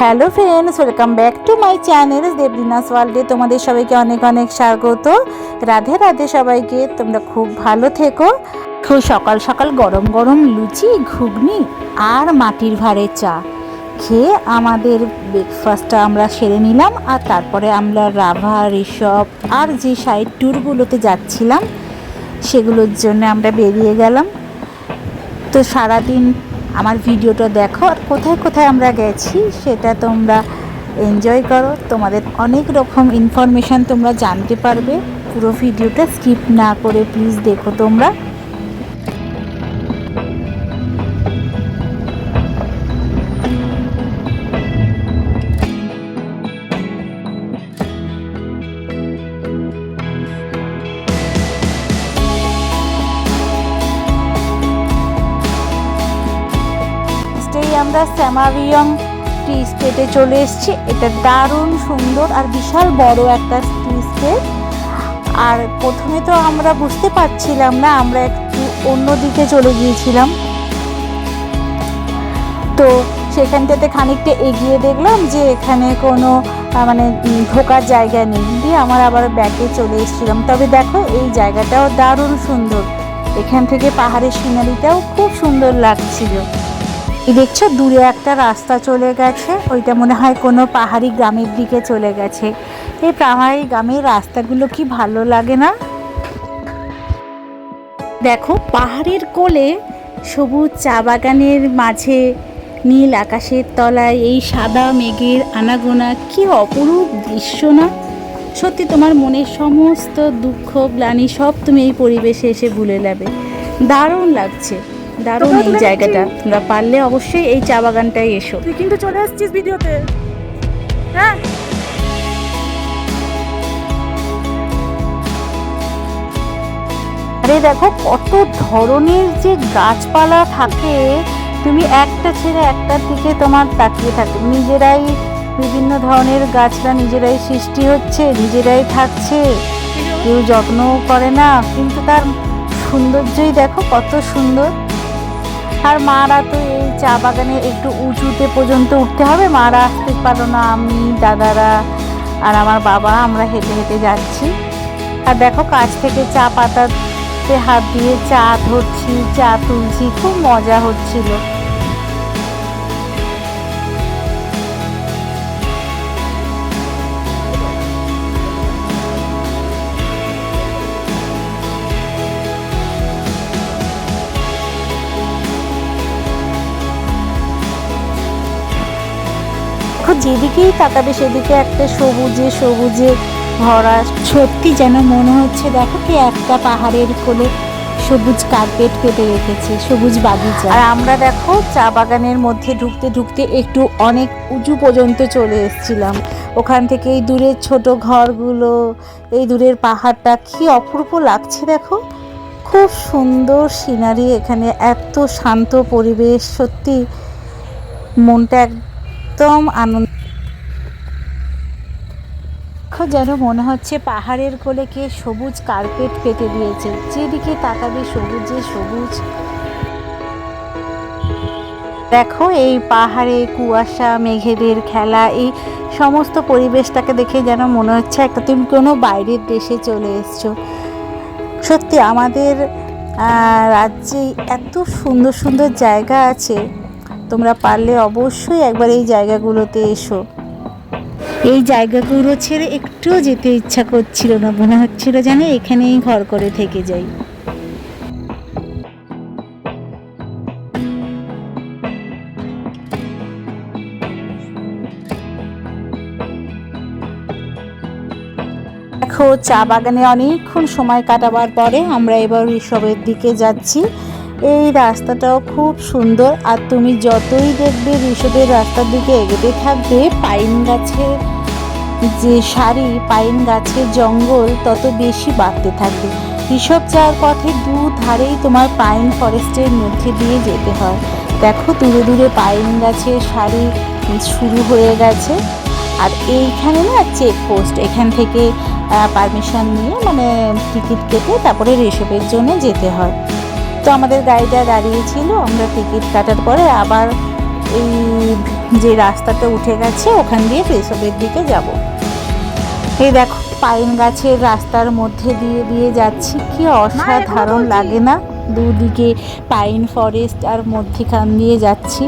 Hello friends, welcome back to my channel Debdinas ওয়ার্ল্ডে। তোমাদের সবাইকে অনেক অনেক স্বাগত। রাধে রাধে সবাইকে। তোমরা খুব ভালো থেকো। খুব সকাল সকাল গরম গরম লুচি, ঘুগনি আর মাটির ভাঁড়ের চা খেয়ে আমাদের ব্রেকফাস্টটা আমরা সেরে নিলাম। আর তারপরে আমরা রাভা, ঋষভ আর যে সাইড ট্যুরগুলোতে যাচ্ছিলাম সেগুলোর জন্য আমরা বেরিয়ে গেলাম। তো সারাদিন আমার ভিডিওটা দেখো, আর কোথায় কোথায় আমরা গেছি সেটা তোমরা এনজয় করো। তোমাদের অনেক রকম ইনফরমেশান তোমরা জানতে পারবে। পুরো ভিডিওটা স্কিপ না করে প্লিজ দেখো তোমরা। আমরা স্যামারিয়ং টি স্টেটে চলে এসেছি। এটা দারুণ সুন্দর আর বিশাল বড় একটা টি স্টেট। আর প্রথমে তো আমরা বুঝতে পারছিলাম না, আমরা একটু অন্যদিকে চলে গিয়েছিলাম। তো সেখানটাতে খানিকটা এগিয়ে দেখলাম যে এখানে কোনো মানে ঢোকার জায়গা নেই, দিয়ে আমার আবার ব্যাকে চলে এসেছিলাম। তবে দেখো এই জায়গাটাও দারুণ সুন্দর, এখান থেকে পাহাড়ের সিনারিটাও খুব সুন্দর লাগছিল। দেখছো দূরে একটা রাস্তা চলে গেছে, ওইটা মনে হয় কোনো পাহাড়ি গ্রামের দিকে চলে গেছে। এই পাহাড়ি গ্রামের রাস্তাগুলো কি ভালো লাগে না? দেখো পাহাড়ের কোলে সবুজ চা বাগানের মাঝে নীল আকাশের তলায় এই সাদা মেঘের আনাগোনা, কি অপরূপ দৃশ্য না? সত্যি তোমার মনের সমস্ত দুঃখ গ্লানি সব তুমি এই পরিবেশে এসে ভুলে যাবে। দারুণ লাগছে, দারুণ এই জায়গাটা। তোমরা পারলে অবশ্যই এই চা বাগানটায় এসো। তুই কিন্তু চলে আসছিস ভিডিওতে, হ্যাঁ? আরে দেখো কত ধরনের যে গাছপালা থাকে, তুমি একটা ছেড়ে একটার দিকে তোমার তাকিয়ে থাকো। নিজেরাই বিভিন্ন ধরনের গাছরা নিজেরাই সৃষ্টি হচ্ছে, নিজেরাই থাকছে, কেউ যত্নও করে না, কিন্তু তার সৌন্দর্যই দেখো কত সুন্দর। আর মারা তো এই চা বাগানে একটু উঁচুতে পর্যন্ত উঠতে হবে, মারা আসতে পারো না। আমি, দাদারা আর আমার বাবা আমরা হেঁটে হেঁটে যাচ্ছি। আর দেখো কাছ থেকে চা পাতাতে হাত দিয়ে চা ধরছি, চা তুলছি, খুব মজা হচ্ছিল। যেদিকেই তাকাবে সেদিকে একটা সবুজে সবুজে ভরা, সত্যি যেন মনে হচ্ছে দেখো কি একটা পাহাড়ের কোলে সবুজ কার্পেট পেতে রেখেছে, সবুজ বাগিচা। আর আমরা দেখো চা বাগানের মধ্যে ঢুকতে ঢুকতে একটু অনেক উঁচু পর্যন্ত চলে এসেছিলাম। ওখান থেকে এই দূরের ছোট ঘরগুলো, এই দূরের পাহাড়টা কি অপূর্ব লাগছে দেখো। খুব সুন্দর সিনারি এখানে, এত শান্ত পরিবেশ, সত্যি মনটা একদম আনন্দ। যেন মনে হচ্ছে পাহাড়ের কোলে কে সবুজ কার্পেট পেতে দিয়েছে, যেদিকে তাকাবে সবুজে সবুজ। দেখো এই পাহাড়ে কুয়াশা, মেঘেদের খেলা, এই সমস্ত পরিবেশটাকে দেখে যেন মনে হচ্ছে একটা তুমি কোনো বাইরের দেশে চলে এসছো। সত্যি আমাদের রাজ্যে এত সুন্দর সুন্দর জায়গা আছে, তোমরা পারলে অবশ্যই একবার এই জায়গাগুলোতে এসো। এই জায়গাগুলো ছেড়ে একটুও যেতে ইচ্ছা করছিল না, মনে হচ্ছিল যেন এখানেই ঘর করে থেকে যাই। দেখো চা বাগানে অনেকক্ষণ সময় কাটাবার পরে আমরা এবার ঋষভের দিকে যাচ্ছি। এই রাস্তাটাও খুব সুন্দর, আর তুমি যতই দেখবে ঋষভের রাস্তার দিকে এগোতে থাকবে, পাইন গাছের যে সারি, পাইন গাছের জঙ্গল তত বেশি বাড়তে থাকবে। ঋষভ যাওয়ার পথে দুধারেই তোমার পাইন ফরেস্টের মধ্যে দিয়ে যেতে হয়। দেখো দূরে দূরে পাইন গাছের সারি শুরু হয়ে গেছে। আর এইখানে না চেকপোস্ট, এখান থেকে পারমিশন নিয়ে মানে টিকিট কেটে তারপরে ঋষভের জন্য যেতে হয়। তো আমাদের গাড়িটা দাঁড়িয়েছিল, আমরা টিকিট কাটার পরে আবার এই যে রাস্তাটা উঠে গেছে ওখান দিয়ে রিসোর্টের দিকে যাব। এই দেখো পাইন গাছের রাস্তার মধ্যে দিয়ে দিয়ে যাচ্ছি, কি অসাধারণ লাগে না? দুদিকে পাইন ফরেস্ট আর মধ্যখান দিয়ে যাচ্ছি,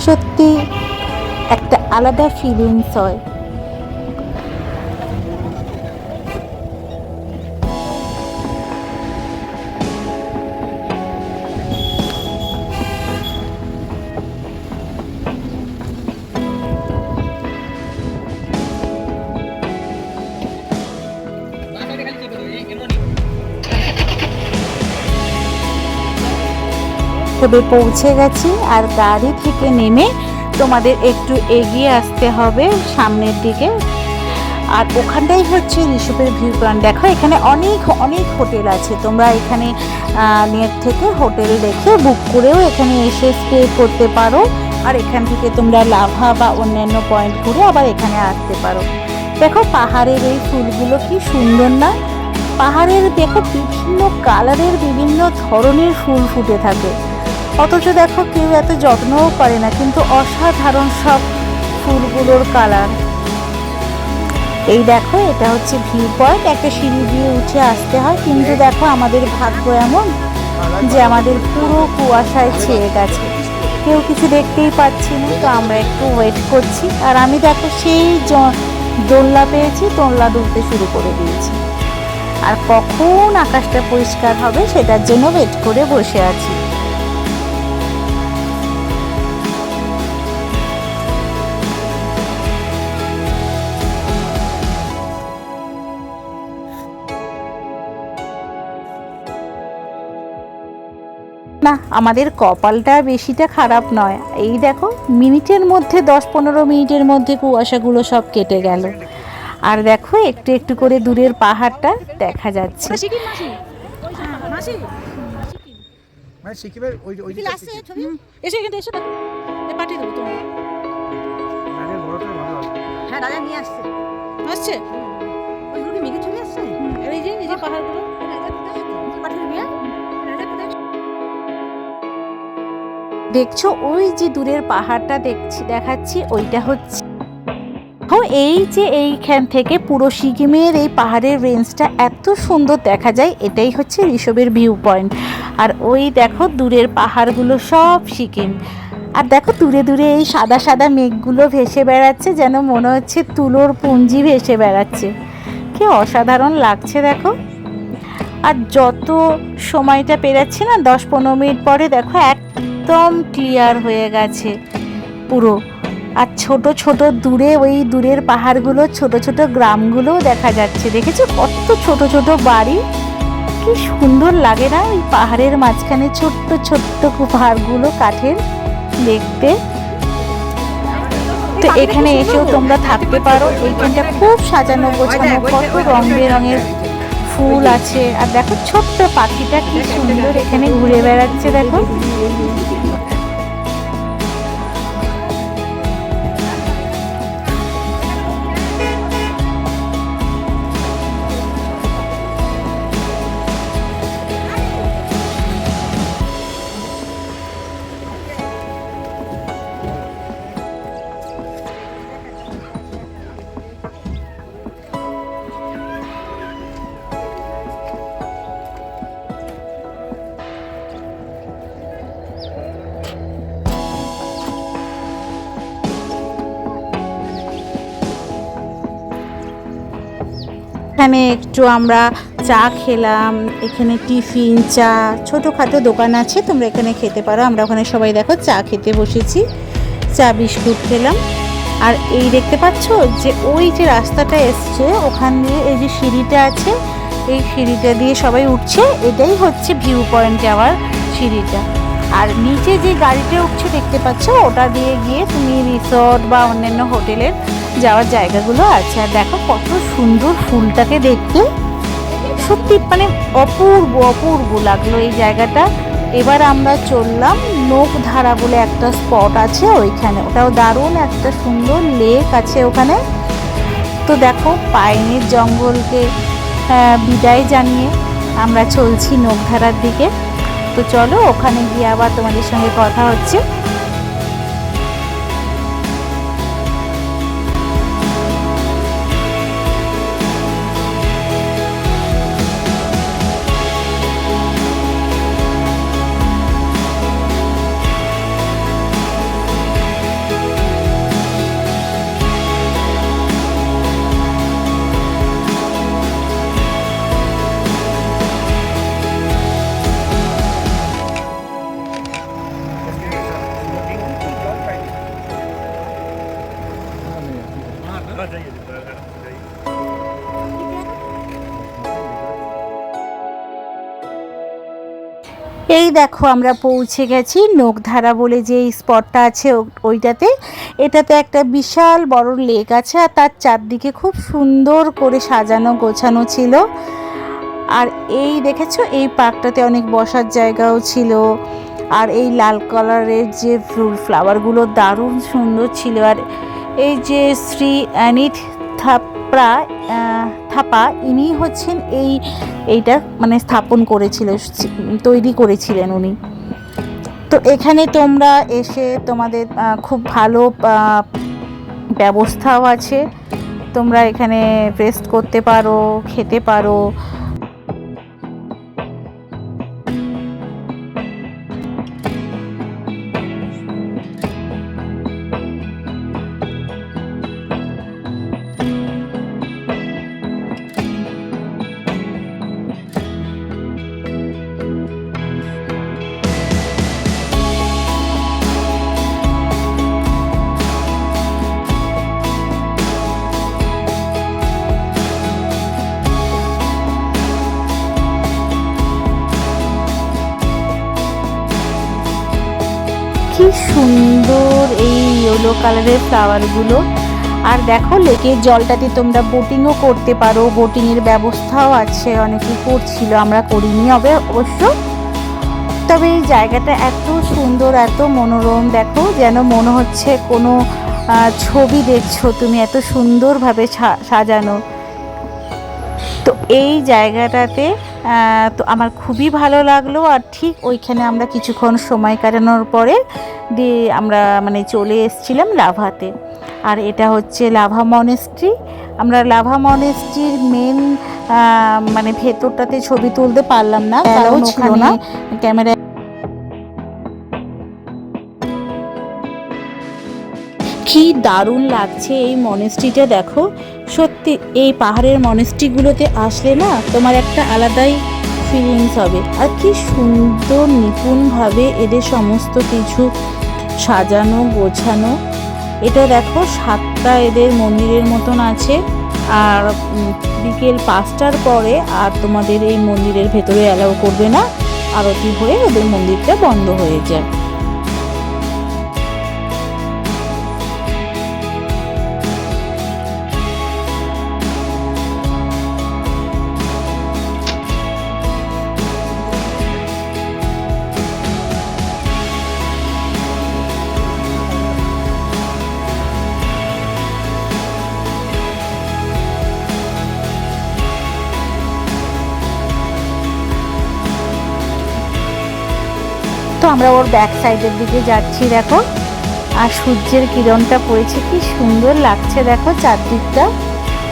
সত্যি একটা আলাদা ফিলিংস হয়। তবে পৌঁছে গেছি, আর গাড়ি থেকে নেমে তোমাদের একটু এগিয়ে আসতে হবে সামনের দিকে, আর ওখানটাই হচ্ছে ঋষভের ভিউ পয়েন্ট। দেখো এখানে অনেক অনেক হোটেল আছে, তোমরা এখানে নেট থেকে হোটেল দেখে বুক করেও এখানে এসে স্টে করতে পারো, আর এখান থেকে তোমরা লাভা বা অন্যান্য পয়েন্ট ঘুরে আবার এখানে আসতে পারো। দেখো পাহাড়ের এই ফুলগুলো কি সুন্দর না? পাহাড়ের দেখো বিভিন্ন কালারের বিভিন্ন ধরনের ফুল ফুটে থাকে, অথচ দেখো কেউ এত যত্নও করে না, কিন্তু অসাধারণ সব ফুলগুলোর কালার। এই দেখো এটা হচ্ছে ভিউ পয়েন্ট, একটা সিঁড়ি দিয়ে উঠে আসতে হয়, কিন্তু দেখো আমাদের ভাগ্য এমন যে আমাদের পুরো কুয়াশায় ছেয়ে গেছে, কেউ কিছু দেখতেই পাচ্ছি না। তো আমরা একটু ওয়েট করছি, আর আমি দেখো সেই দোলনা পেয়েছি, দোলনা দুলতে শুরু করে দিয়েছি, আর কখন আকাশটা পরিষ্কার হবে সেটার জন্য ওয়েট করে বসে আছি। না, আমাদের কপালটা বেশিটা খারাপ নয়, এই দেখো মিনিটের মধ্যে 10-15 মিনিটের মধ্যে কুয়াশাগুলো সব কেটে গেল, আর দেখো একটু একটু করে দূরের পাহাড়টা দেখা যাচ্ছে। দেখছো ওই যে দূরের পাহাড়টা দেখাচ্ছি, ওইটা হচ্ছে এই যে এইখান থেকে পুরো সিকিমের এই পাহাড়ের রেঞ্জটা এত সুন্দর দেখা যায়, এটাই হচ্ছে ঋষভের ভিউ পয়েন্ট। আর ওই দেখো দূরের পাহাড়গুলো সব সিকিম, আর দেখো দূরে দূরে এই সাদা সাদা মেঘগুলো ভেসে বেড়াচ্ছে, যেন মনে হচ্ছে তুলোর পুঞ্জি ভেসে বেড়াচ্ছে, কি অসাধারণ লাগছে দেখো। আর যত সময়টা পেরাচ্ছে না, 10-15 মিনিট পরে দেখো একদম ক্লিয়ার হয়ে গেছে পুরো, আর ছোট ছোট দূরে ওই দূরের পাহাড়গুলো, ছোট ছোট গ্রামগুলোও দেখা যাচ্ছে। দেখেছো কত ছোট ছোট বাড়ি, কি সুন্দর লাগে না ওই পাহাড়ের মাঝখানে ছোট্ট ছোট্ট পাহাড়গুলো কাঠের দেখতে। তো এখানে এসেও তোমরা থাকতে পারো, এইখানটা খুব সাজানো গোছানো, কত রং বেরঙের ফুল আছে, আর দেখো ছোট্ট পাখিটা কি সুন্দর এখানে ঘুরে বেড়াচ্ছে দেখো। এখানে একটু আমরা চা খেলাম, এখানে টিফিন চা ছোটোখাটো দোকান আছে, তোমরা এখানে খেতে পারো। আমরা ওখানে সবাই দেখো চা খেতে বসেছি, চা বিস্কুট খেলাম। আর এই দেখতে পাচ্ছ যে ওই যে রাস্তাটা এসছে ওখান দিয়ে এই যে সিঁড়িটা আছে, এই সিঁড়িটা দিয়ে সবাই উঠছে, এটাই হচ্ছে ভিউ পয়েন্ট যাওয়ার সিঁড়িটা। আর নিচে যে গাড়িটা উঠছে দেখতে পাচ্ছ, ওটা দিয়ে গিয়ে তুমি রিসর্ট বা অন্যান্য হোটেলের যাওয়ার জায়গাগুলো আছে। আর দেখো কত সুন্দর ফুলটাকে দেখতে, সত্যি মানে অপূর্ব অপূর্ব লাগলো এই জায়গাটা। এবার আমরা চললাম নোকধারা বলে একটা স্পট আছে ওইখানে, ওটাও দারুণ একটা সুন্দর লেক আছে ওখানে। তো দেখো পাইনের জঙ্গলকে বিদায় জানিয়ে আমরা চলছি নোকধারার দিকে। তো চলো ওখানে গিয়ে আবার তোমাদের সঙ্গে কথা হচ্ছে। এই দেখো আমরা পৌঁছে গেছি নোকধারা বলে যে স্পটটা আছে ওইটাতে। এটাতে একটা বিশাল বড় লেক আছে আর তার চারদিকে খুব সুন্দর করে সাজানো গোছানো ছিল। আর এই দেখেছো এই পার্কটাতে অনেক বসার জায়গাও ছিল। আর এই লাল কালারের যে ফুল ফ্লাওয়ারগুলো দারুণ সুন্দর ছিল। আর এই যে শ্রী অ্যানিট থাপা ইনি হচ্ছেন এইটা মানে স্থাপন করেছিল, তৈরি করেছিলেন উনি। তো এখানে তোমরা এসে তোমাদের খুব ভালো ব্যবস্থাও আছে, তোমরা এখানে রেস্ট করতে পারো, খেতে পারো। কি সুন্দর এই ইয়েলো কালারের ফ্লাওয়ারগুলো। আর দেখো লেকের জলটাতে তোমরা বোটিংও করতে পারো, বোটিংয়ের ব্যবস্থাও আছে, অনেকে করছিল, আমরা করিনি অবশ্য। তবে এই জায়গাটা এত সুন্দর, এত মনোরম, দেখো যেন মনে হচ্ছে কোনো ছবি দেখছো তুমি, এত সুন্দরভাবে সাজানো। তো এই জায়গাটাতে তো আমার খুবই ভালো লাগলো। আর ঠিক ওইখানে আমরা কিছুক্ষণ সময় কাটানোর পরে দিয়ে আমরা মানে চলে এসেছিলাম লাভাতে। আর এটা হচ্ছে লাভা মনেস্ট্রি। আমরা লাভা মনেস্ট্রির মেন মানে ভেতরটাতে ছবি তুলতে পারলাম না, কারণ ছিল না ক্যামেরা। কি দারুণ লাগছে এই মনেস্ট্রিটা, দেখো সত্যি এই পাহাড়ের মনেস্ট্রিগুলোতে আসলে না তোমার একটা আলাদাই ফিলিংস হবে। আর কি সুন্দর নিপুণভাবে এদের সমস্ত কিছু সাজানো গোছানো। এটা দেখো 7টা এদের মন্দিরের মতন আছে। আর বিকেল 5টার পরে আর তোমাদের এই মন্দিরের ভেতরে অ্যালাউ করবে না, আরতি হয়ে ওদের মন্দিরটা বন্ধ হয়ে যায়। তো আমরা ওর ব্যাক সাইডের দিকে যাচ্ছি, দেখো আর সূর্যের কিরণটা পড়েছে, কি সুন্দর লাগছে দেখো চারদিকটা।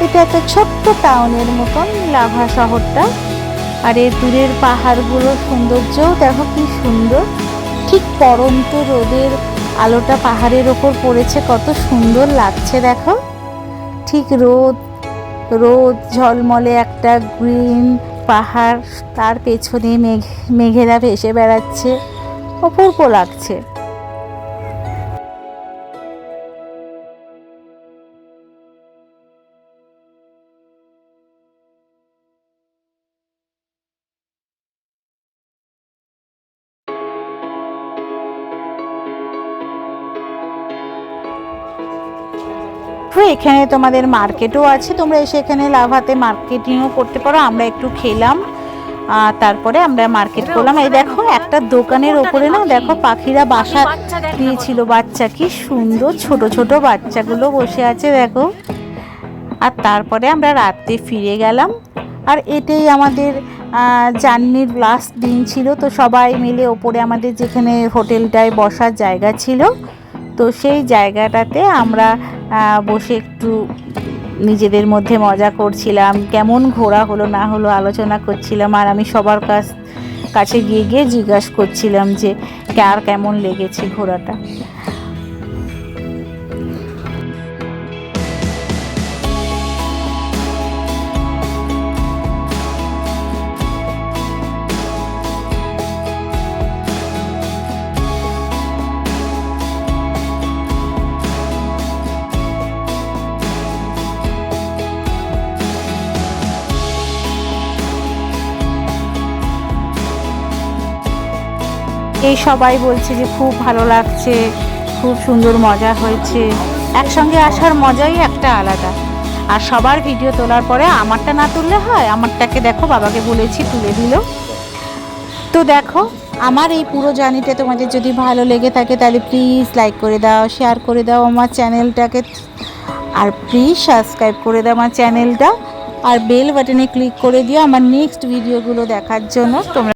এটা একটা ছোট্ট টাউনের মতন লাভা শহরটা। আর এর দূরের পাহাড়গুলো সৌন্দর্যও দেখো কি সুন্দর। ঠিক পড়ন্ত রোদের আলোটা পাহাড়ের ওপর পড়েছে, কত সুন্দর লাগছে দেখো। ঠিক রোদ ঝলমলে একটা গ্রিন পাহাড়, তার পেছনে মেঘেরা ভেসে বেড়াচ্ছে, অপূর্ব লাগছে। এখানে তোমাদের মার্কেটও আছে, তোমরা এসে এখানে লাভাতে মার্কেটিংও করতে পারো। আমরা একটু খেলাম, তারপরে আমরা মার্কেট করলাম। এই দেখো একটা দোকানের ওপরে না দেখো পাখিরা বাসা দিয়েছিল, বাচ্চা কি সুন্দর ছোট ছোট বাচ্চাগুলো বসে আছে দেখো। আর তারপরে আমরা রাতে ফিরে গেলাম। আর এটাই আমাদের জার্নির লাস্ট দিন ছিল। তো সবাই মিলে ওপরে আমাদের যেখানে হোটেলটায় বসার জায়গা ছিল, তো সেই জায়গাটাতে আমরা বসে একটু নিজেদের মধ্যে মজা করছিলাম, কেমন ঘোরা হলো না হলো আলোচনা করছিলাম। আর আমি সবার কাছে গিয়ে গিয়ে জিজ্ঞাসা করছিলাম যে কার কেমন লেগেছে ঘোরাটা। এই সবাই বলছে যে খুব ভালো লাগছে, খুব সুন্দর মজা হয়েছে। একসঙ্গে আসার মজাই একটা আলাদা। আর সবার ভিডিও তোলার পরে আমারটা না তুললে হয়? আমারটাকে দেখো বাবাকে বলেছি তুলে দিল। তো দেখো আমার এই পুরো জার্নিটা তোমাদের যদি ভালো লেগে থাকে তাহলে প্লিজ লাইক করে দাও, শেয়ার করে দাও আমার চ্যানেলটাকে, আর প্লিজ সাবস্ক্রাইব করে দাও আমার চ্যানেলটা, আর বেল বাটনে ক্লিক করে দিও আমার নেক্সট ভিডিওগুলো দেখার জন্য। তোমরা